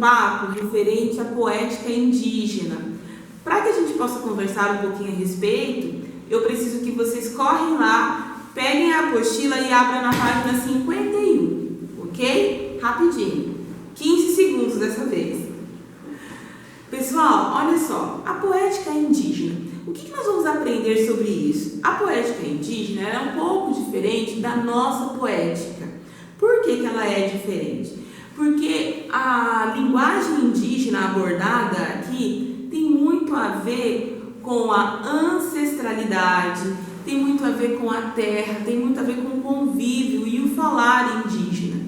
papo referente à poética indígena. Para que a gente possa conversar um pouquinho a respeito, eu preciso que vocês correm lá, peguem a apostila e abram na página 51, ok? Rapidinho, 15 segundos dessa vez. Pessoal, olha só, a poética indígena. O que nós vamos aprender sobre isso? A poética indígena é um pouco diferente da nossa poética. Por que ela é diferente? Porque a linguagem indígena abordada aqui tem muito a ver com a ancestralidade, tem muito a ver com a terra, tem muito a ver com o convívio e o falar indígena.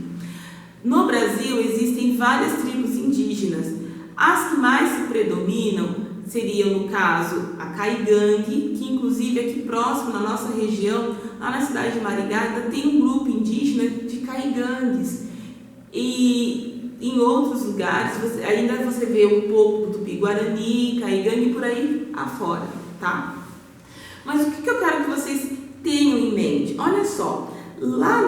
No Brasil existem várias tribos indígenas. As que mais se predominam seriam, no caso, a Caigangue, que inclusive aqui próximo na nossa região, lá na cidade de Maringá, ainda tem um grupo indígena de Caigangues. E em outros lugares ainda você vê um pouco do Tupi-Guarani, Caigangue e por aí afora, tá? Mas o que eu quero que vocês tenham em mente? Olha só, lá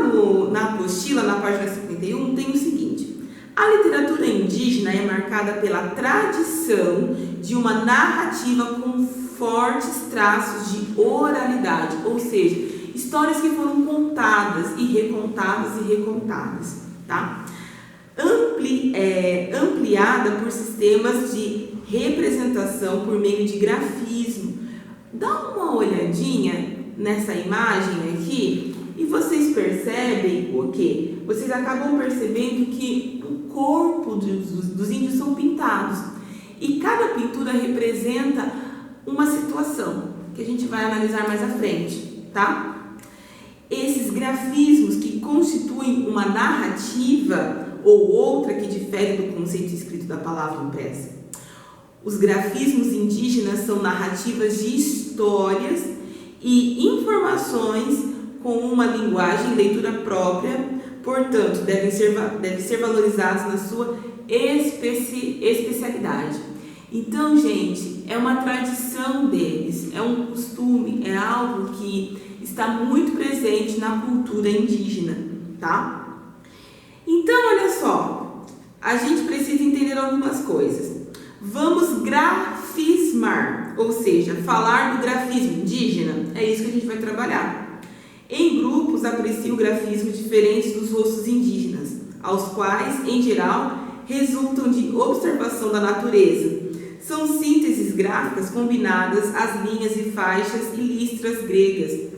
na apostila, na página 51, tem o seguinte: a literatura indígena é marcada pela tradição de uma narrativa com fortes traços de oralidade, ou seja, histórias que foram contadas e recontadas, tá? Ampliada por sistemas de representação por meio de grafismo. Dá uma olhadinha nessa imagem aqui e vocês percebem o quê? Vocês acabam percebendo que o corpo dos índios são pintados e cada pintura representa uma situação que a gente vai analisar mais à frente, tá? Esses grafismos que constituem uma narrativa ou outra que difere do conceito escrito da palavra impressa. Os grafismos indígenas são narrativas de histórias e informações com uma linguagem e leitura própria, portanto, devem ser valorizados na sua especialidade. Então, gente, é uma tradição deles, é um costume, é algo que está muito presente na cultura indígena, tá? Então, olha só, a gente precisa entender algumas coisas. Vamos grafismar, ou seja, falar do grafismo indígena, é isso que a gente vai trabalhar. Em grupos, aprecio grafismos diferentes dos rostos indígenas, aos quais, em geral, resultam de observação da natureza. São sínteses gráficas combinadas às linhas e faixas e listras gregas.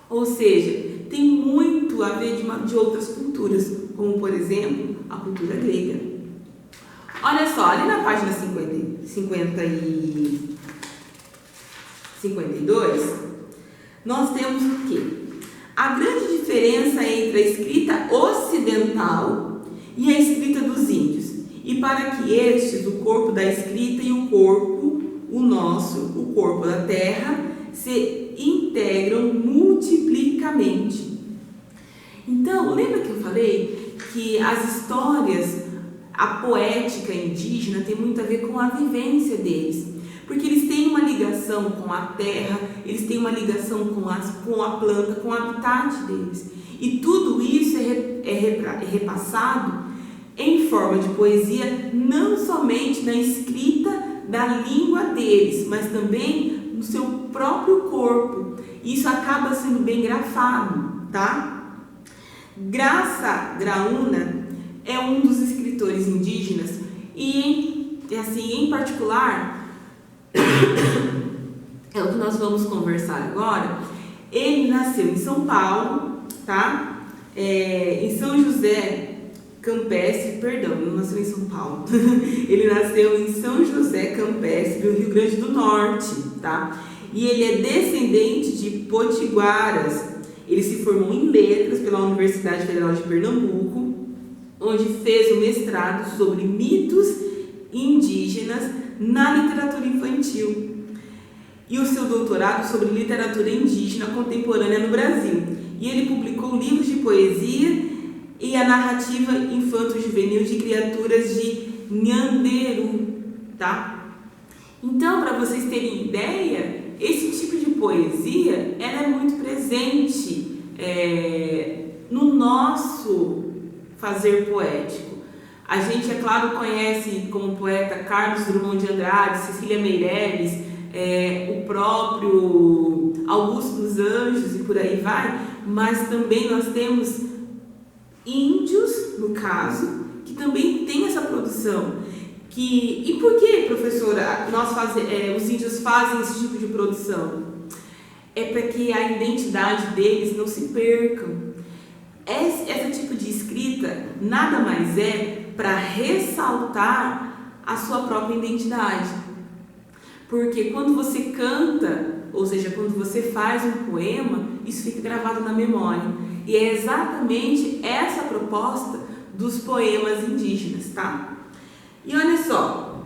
Ou seja, tem muito a ver de outras culturas, como, por exemplo, a cultura grega. Olha só, ali na página 52, nós temos o quê? A grande diferença entre a escrita ocidental e a escrita dos índios. E para que estes, o corpo da escrita e o corpo, o nosso, o corpo da terra, se integram multiplicamente. Então, lembra que eu falei que as histórias, a poética indígena tem muito a ver com a vivência deles, porque eles têm uma ligação com a terra, eles têm uma ligação com a planta, com o habitat deles. E tudo isso é repassado em forma de poesia, não somente na escrita da língua deles, mas também no seu próprio corpo. Isso acaba sendo bem grafado, tá? Graça Graúna é um dos escritores indígenas e, em particular, é o que nós vamos conversar agora. Ele nasceu em São Paulo, tá? Em São José Campestre, perdão, não nasceu em São Paulo. Ele nasceu em São José Campestre, no Rio Grande do Norte, tá? E ele é descendente de potiguaras. Ele se formou em letras pela Universidade Federal de Pernambuco, onde fez o mestrado sobre mitos indígenas na literatura infantil e o seu doutorado sobre literatura indígena contemporânea no Brasil. E ele publicou livros de poesia e a narrativa infanto-juvenil de criaturas de Nhanderu, tá? Então, para vocês terem ideia, esse tipo de poesia ela é muito presente no nosso fazer poético. A gente, é claro, conhece como poeta Carlos Drummond de Andrade, Cecília Meirelles, o próprio Augusto dos Anjos e por aí vai, mas também nós temos índios, no caso, que também tem essa produção. E por que, professora, os índios fazem esse tipo de produção? É para que a identidade deles não se percam. Esse tipo de escrita nada mais é para ressaltar a sua própria identidade. Porque quando você canta, ou seja, quando você faz um poema, isso fica gravado na memória. E é exatamente essa a proposta dos poemas indígenas, tá? E olha só,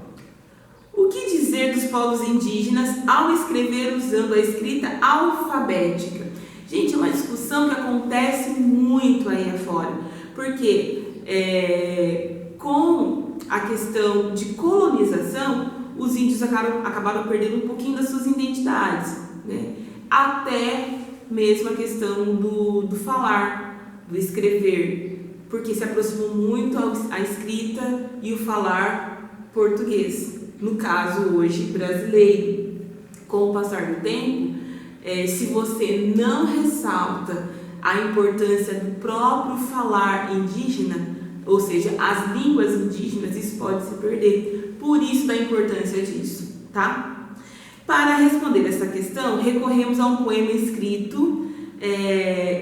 o que dizer dos povos indígenas ao escrever usando a escrita alfabética? Gente, é uma discussão que acontece muito aí afora, porque com a questão de colonização, os índios acabaram perdendo um pouquinho das suas identidades, né? Até mesmo a questão do falar, do escrever, porque se aproximou muito a escrita e o falar português, no caso hoje brasileiro. Com o passar do tempo, se você não ressalta a importância do próprio falar indígena, ou seja, as línguas indígenas, isso pode se perder. Por isso da importância disso, tá? Para responder essa questão, recorremos a um poema escrito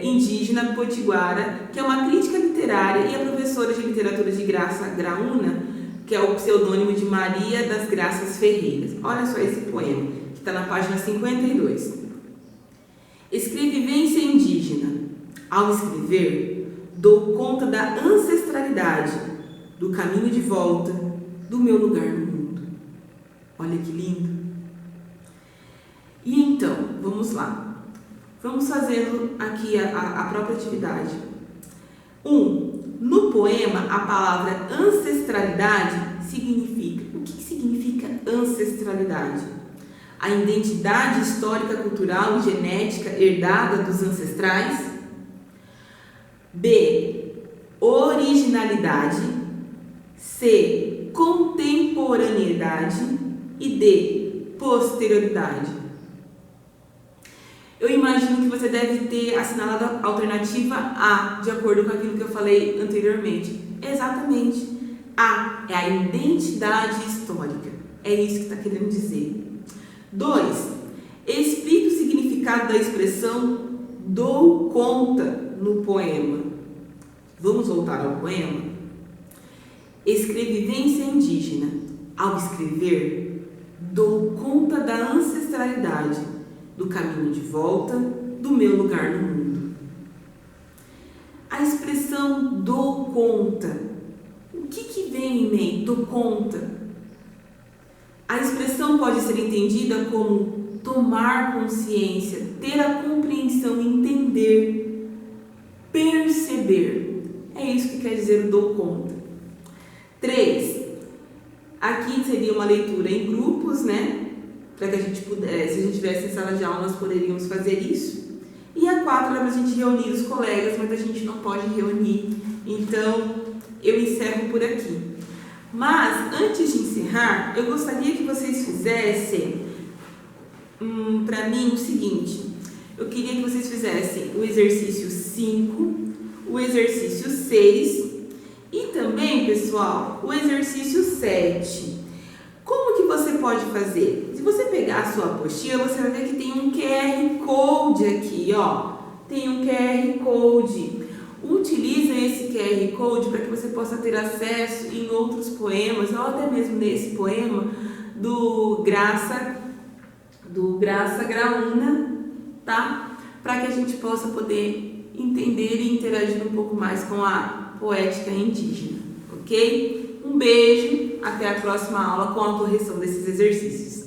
indígena potiguara, que é uma crítica literária, e a professora de literatura de Graça Graúna, que é o pseudônimo de Maria das Graças Ferreiras. Olha só esse poema, que está na página 52. Escrevivência indígena. Ao escrever, dou conta da ancestralidade, do caminho de volta, do meu lugar no mundo. Olha que lindo! E então, vamos lá. Vamos fazendo aqui a própria atividade. 1. No poema, a palavra ancestralidade significa... O que significa ancestralidade? A identidade histórica, cultural e genética herdada dos ancestrais. B. Originalidade. C. Contemporaneidade. E D. Posterioridade. Eu imagino que você deve ter assinalado a alternativa A, de acordo com aquilo que eu falei anteriormente. Exatamente. A é a identidade histórica. É isso que está querendo dizer. 2. Explique o significado da expressão dou conta no poema. Vamos voltar ao poema? Escrevivência indígena. Ao escrever, dou conta da ancestralidade, do caminho de volta, do meu lugar no mundo. A expressão dou conta. O que vem em mente? Dou conta. A expressão pode ser entendida como tomar consciência, ter a compreensão, entender, perceber. É isso que quer dizer o dou conta. 3. Aqui seria uma leitura em grupos, né? Para que a gente pudesse, se a gente tivesse em sala de aula, nós poderíamos fazer isso. E a 4 era para a gente reunir os colegas, mas a gente não pode reunir. Então, eu encerro por aqui. Mas, antes de encerrar, eu gostaria que vocês fizessem, para mim, o seguinte. Eu queria que vocês fizessem o exercício 5, o exercício 6 e também, pessoal, o exercício 7. Como que você pode fazer? Se você pegar a sua apostila, você vai ver que tem um QR Code aqui, ó. Tem um QR Code. Utilize esse QR Code para que você possa ter acesso em outros poemas, ou até mesmo nesse poema do Graça Graúna, tá? Para que a gente possa poder entender e interagir um pouco mais com a poética indígena, ok? Um beijo, até a próxima aula com a correção desses exercícios.